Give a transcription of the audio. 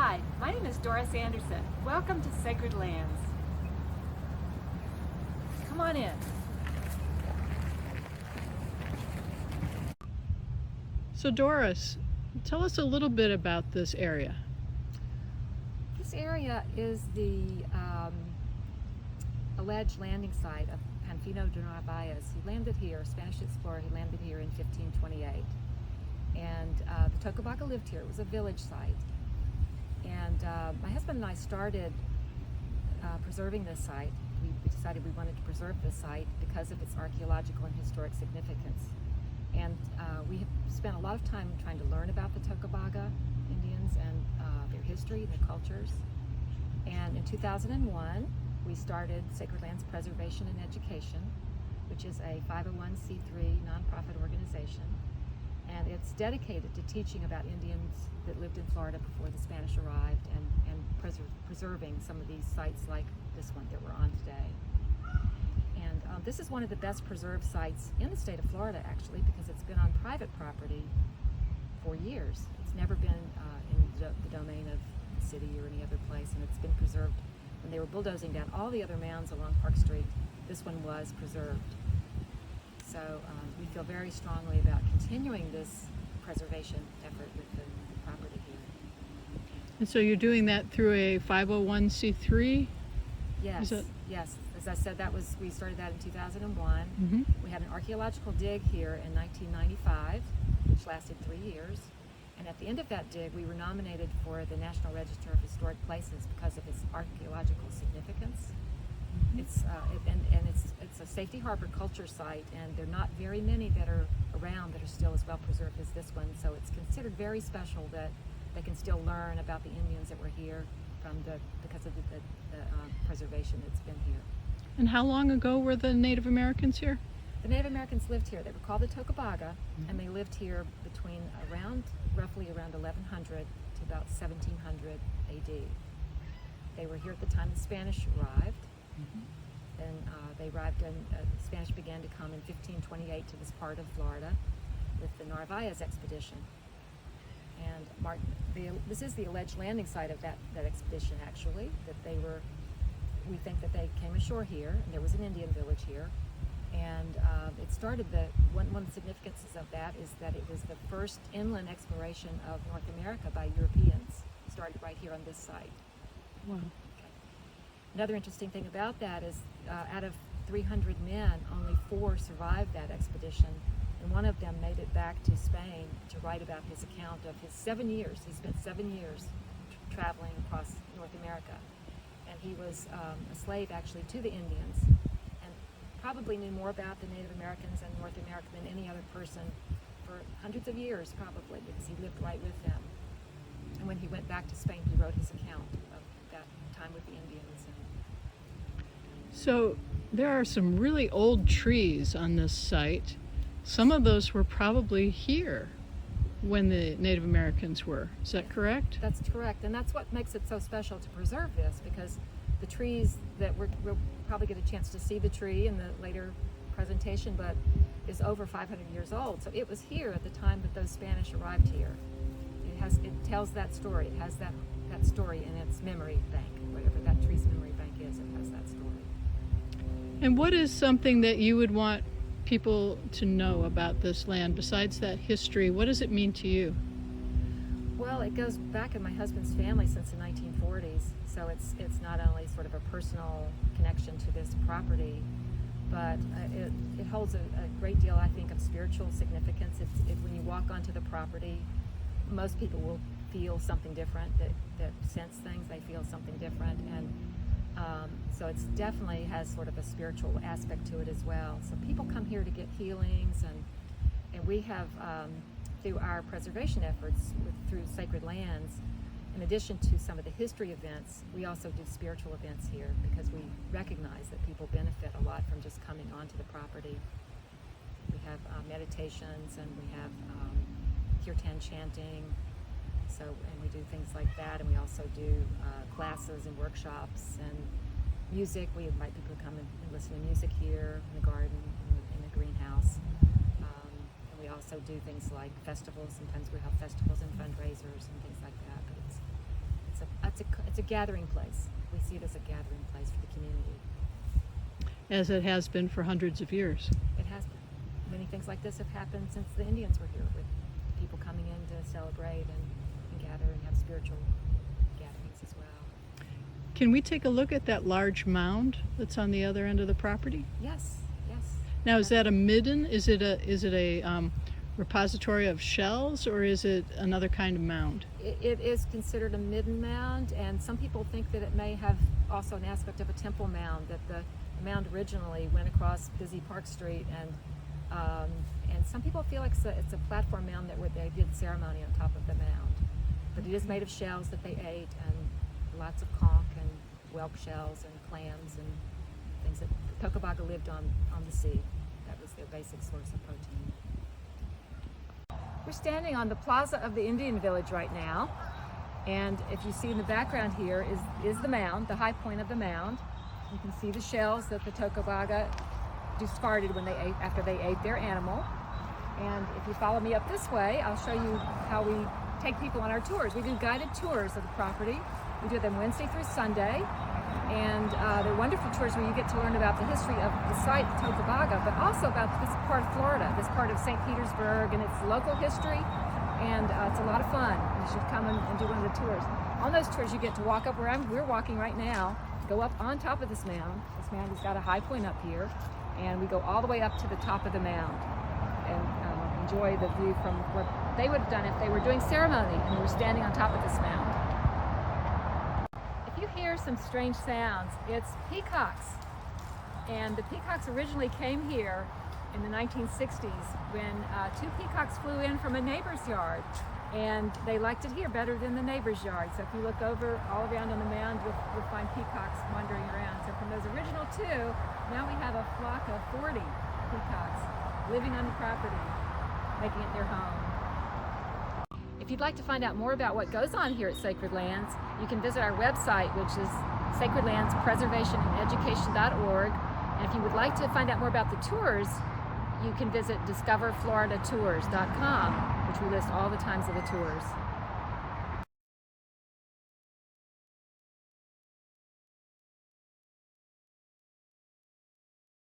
Hi, my name is Doris Anderson. Welcome to Sacred Lands. Come on in. So Doris, tell us a little bit about this area. This area is the alleged landing site of Panfino de Narabayas. He landed here, a Spanish explorer. He landed here in 1528. And the Tocobaga lived here. It was a village site. And my husband and I started preserving this site. We decided we wanted to preserve this site because of its archaeological and historic significance. And we have spent a lot of time trying to learn about the Tocobaga Indians and their history, their cultures. And in 2001, we started Sacred Lands Preservation and Education, which is a 501c3 nonprofit organization. And it's dedicated to teaching about Indians that lived in Florida before the Spanish arrived and preserving some of these sites like this one that we're on today. And this is one of the best preserved sites in the state of Florida, actually, because it's been on private property for years. It's never been in the domain of the city or any other place, and it's been preserved. When they were bulldozing down all the other mounds along Park Street, this one was preserved. So we feel very strongly about continuing this preservation effort with the property here. And so you're doing that through a 501c3? Yes, yes. As I said, we started that in 2001. Mm-hmm. We had an archaeological dig here in 1995, which lasted 3 years. And at the end of that dig, we were nominated for the National Register of Historic Places because of its archaeological significance. It's it's a safety harbor culture site, and there are not very many that are around that are still as well preserved as this one. So it's considered very special that they can still learn about the Indians that were here because of the preservation that's been here. And how long ago were the Native Americans here? The Native Americans lived here. They were called the Tocobaga, and they lived here between roughly around 1100 to about 1700 AD. They were here at the time the Spanish arrived. Then they arrived, and the Spanish began to come in 1528 to this part of Florida with the Narabayas expedition. And this is the alleged landing site of that expedition, actually, we think that they came ashore here, and there was an Indian village here. And it started, one of the significances of that is that it was the first inland exploration of North America by Europeans. It started right here on this site. Wow. Another interesting thing about that is out of 300 men, only 4 survived that expedition, and one of them made it back to Spain to write about his account of his 7 years. He spent 7 years traveling across North America, and he was a slave actually to the Indians, and probably knew more about the Native Americans and North America than any other person for hundreds of years, probably, because he lived right with them. And when he went back to Spain, he wrote his account of that time with the Indians. So there are some really old trees on this site. Some of those were probably here when the Native Americans were. Is that correct? That's correct, and that's what makes it so special to preserve this, because the trees that we'll probably get a chance to see the tree in the later presentation, but is over 500 years old. So it was here at the time that those Spanish arrived here. It tells that story. It has that story in its memory bank, whatever that tree's memory bank is. It has that story. And what is something that you would want people to know about this land besides that history? What does it mean to you? Well, it goes back in my husband's family since the 1940s, so it's not only sort of a personal connection to this property, but it holds a great deal, I think, of spiritual significance. When you walk onto the property, most people will feel something different, that sense things, they feel something different, and so it definitely has sort of a spiritual aspect to it as well. So people come here to get healings, and we have, through our preservation efforts through Sacred Lands, in addition to some of the history events, we also do spiritual events here because we recognize that people benefit a lot from just coming onto the property. We have meditations, and we have kirtan chanting, and we do things like that, and we also do classes and workshops and music. We invite people to come and listen to music here in the garden, in the greenhouse. And we also do things like festivals. Sometimes we have festivals and fundraisers and things like that. But it's it's a gathering place. We see it as a gathering place for the community. As it has been for hundreds of years. It has been. Many things like this have happened since the Indians were here, with people coming in to celebrate and gather and have spiritual gatherings as well. Can we take a look at that large mound that's on the other end of the property? Yes, yes. Now, is that a midden? Is it a repository of shells, or is it another kind of mound? It is considered a Midden Mound, and some people think that it may have also an aspect of a temple mound, that the mound originally went across busy Park Street, and some people feel like it's a platform mound where they did ceremony on top of the mound. But it is made of shells that they ate, and lots of conch and whelk shells and clams and things that the Tocobaga lived on the sea. That was their basic source of protein. We're standing on the plaza of the Indian village right now, and if you see in the background here is the mound, the high point of the mound. You can see the shells that the Tocobaga discarded after they ate their animal. And if you follow me up this way, I'll show you how we take people on our tours. We do guided tours of the property. We do them Wednesday through Sunday, and they're wonderful tours where you get to learn about the history of the site, the Tocobaga, but also about this part of Florida, this part of St. Petersburg, and its local history, and it's a lot of fun. You should come and do one of the tours. On those tours, you get to walk up where we're walking right now, go up on top of this mound. This mound has got a high point up here, and we go all the way up to the top of the mound and enjoy the view from where they would have done if they were doing ceremony and we were standing on top of this mound. If you hear some strange sounds, it's peacocks. And the peacocks originally came here in the 1960s when two peacocks flew in from a neighbor's yard, and they liked it here better than the neighbor's yard. So if you look over all around on the mound, you'll find peacocks wandering around. So from those original two, now we have a flock of 40 peacocks living on the property, making it their home. If you'd like to find out more about what goes on here at Sacred Lands, you can visit our website, which is sacredlandspreservationandeducation.org. And if you would like to find out more about the tours, you can visit discoverfloridatours.com, which we list all the times of the tours.